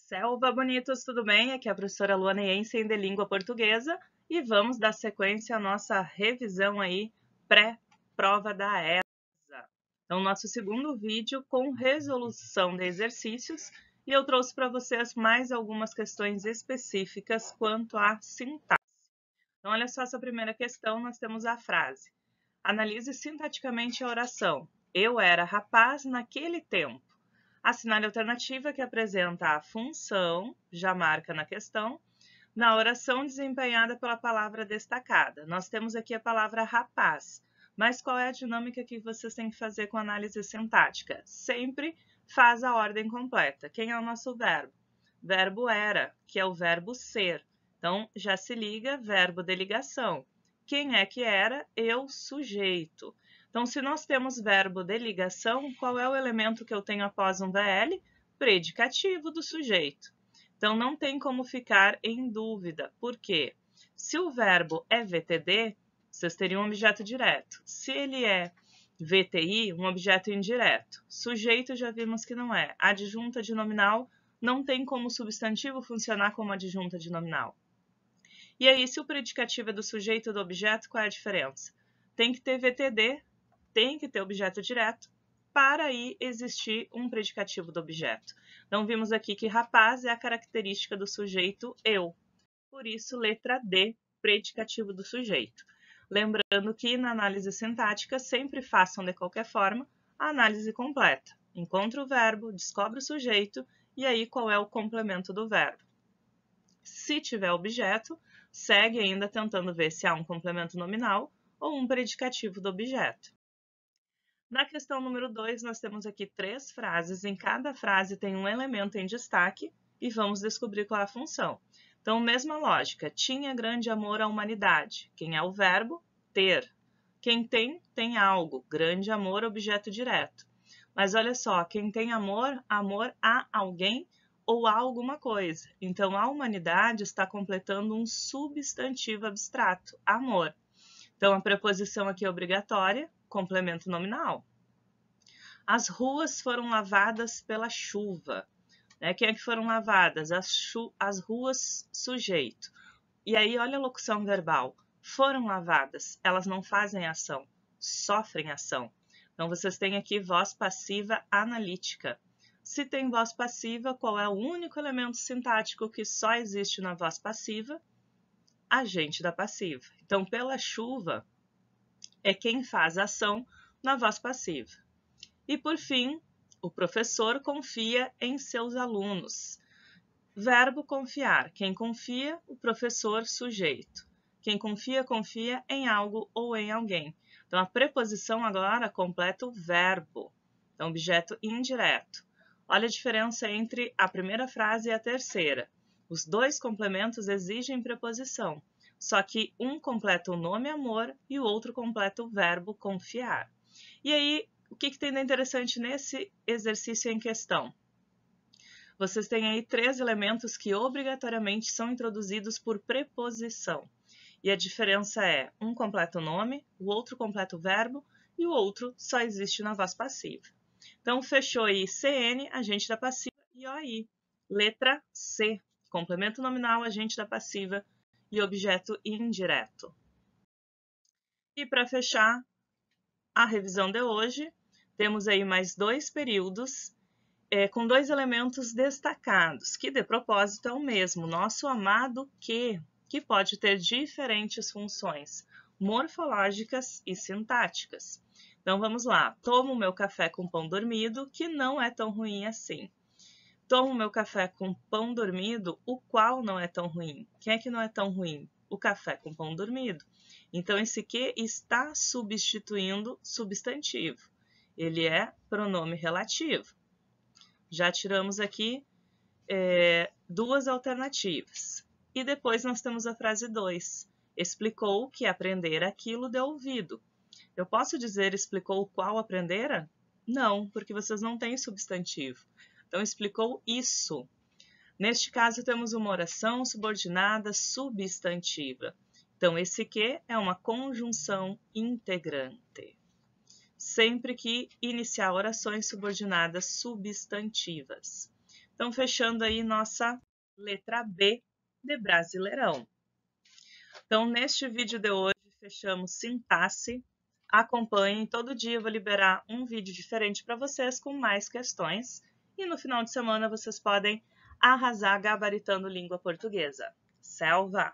Selva bonitos, tudo bem? Aqui é a professora Luana Yensen de Língua Portuguesa e vamos dar sequência à nossa revisão aí pré-prova da ESA. Então, nosso segundo vídeo com resolução de exercícios e eu trouxe para vocês mais algumas questões específicas quanto à sintaxe. Então, olha só essa primeira questão, nós temos a frase. Analise sintaticamente a oração. Eu era rapaz naquele tempo. Assinale a alternativa que apresenta a função, já marca na questão, na oração desempenhada pela palavra destacada. Nós temos aqui a palavra rapaz, mas qual é a dinâmica que vocês têm que fazer com análise sintática? Sempre faz a ordem completa. Quem é o nosso verbo? Verbo era, que é o verbo ser. Então, já se liga, verbo de ligação. Quem é que era? Eu, sujeito. Então, se nós temos verbo de ligação, qual é o elemento que eu tenho após um VL? Predicativo do sujeito. Então, não tem como ficar em dúvida. Por quê? Se o verbo é VTD, vocês teriam um objeto direto. Se ele é VTI, um objeto indireto. Sujeito, já vimos que não é. Adjunta de nominal, não tem como substantivo funcionar como adjunta de nominal. E aí, se o predicativo é do sujeito do objeto, qual é a diferença? Tem que ter VTD, tem que ter objeto direto, para aí existir um predicativo do objeto. Então, vimos aqui que rapaz é a característica do sujeito eu. Por isso, letra D, predicativo do sujeito. Lembrando que na análise sintática, sempre façam de qualquer forma a análise completa. Encontra o verbo, descobre o sujeito e aí qual é o complemento do verbo. Se tiver objeto, segue ainda tentando ver se há um complemento nominal ou um predicativo do objeto. Na questão número 2, nós temos aqui 3 frases. Em cada frase tem um elemento em destaque e vamos descobrir qual é a função. Então, mesma lógica. Tinha grande amor à humanidade. Quem é o verbo? Ter. Quem tem, tem algo. Grande amor, objeto direto. Mas olha só, quem tem amor, amor a alguém ou a alguma coisa. Então, a humanidade está completando um substantivo abstrato, amor. Então, a preposição aqui é obrigatória, complemento nominal. As ruas foram lavadas pela chuva. Quem é que foram lavadas? As ruas, sujeito. E aí, olha a locução verbal. Foram lavadas, elas não fazem ação, sofrem ação. Então, vocês têm aqui voz passiva analítica. Se tem voz passiva, qual é o único elemento sintático que só existe na voz passiva? Agente da passiva. Então, pela chuva é quem faz a ação na voz passiva. E, por fim, o professor confia em seus alunos. Verbo confiar. Quem confia, o professor, sujeito. Quem confia, confia em algo ou em alguém. Então, a preposição agora completa o verbo. Então, objeto indireto. Olha a diferença entre a primeira frase e a terceira. Os dois complementos exigem preposição, só que um completa o nome amor e o outro completa o verbo confiar. E aí, o que tem de interessante nesse exercício em questão? Vocês têm aí 3 elementos que obrigatoriamente são introduzidos por preposição. E a diferença é, um completa o nome, o outro completa o verbo e o outro só existe na voz passiva. Então, fechou aí CN, agente da passiva, e OI. Letra C, complemento nominal, agente da passiva e objeto indireto. E para fechar a revisão de hoje, temos aí mais 2 períodos com 2 elementos destacados, que de propósito é o mesmo, nosso amado que pode ter diferentes funções morfológicas e sintáticas. Então, vamos lá. Tomo meu café com pão dormido, que não é tão ruim assim. Tomo meu café com pão dormido, o qual não é tão ruim. Quem é que não é tão ruim? O café com pão dormido. Então, esse que está substituindo substantivo. Ele é pronome relativo. Já tiramos aqui 2 alternativas. E depois nós temos a frase 2. Explicou que aprender aquilo de ouvido. Eu posso dizer explicou qual aprendera? Não, porque vocês não têm substantivo. Então, explicou isso. Neste caso, temos uma oração subordinada substantiva. Então, esse que é uma conjunção integrante. Sempre que iniciar orações subordinadas substantivas. Então, fechando aí nossa letra B de Brasileirão. Então, neste vídeo de hoje, fechamos sintaxe. Acompanhem, todo dia eu vou liberar um vídeo diferente para vocês com mais questões. E no final de semana vocês podem arrasar gabaritando língua portuguesa. Selva!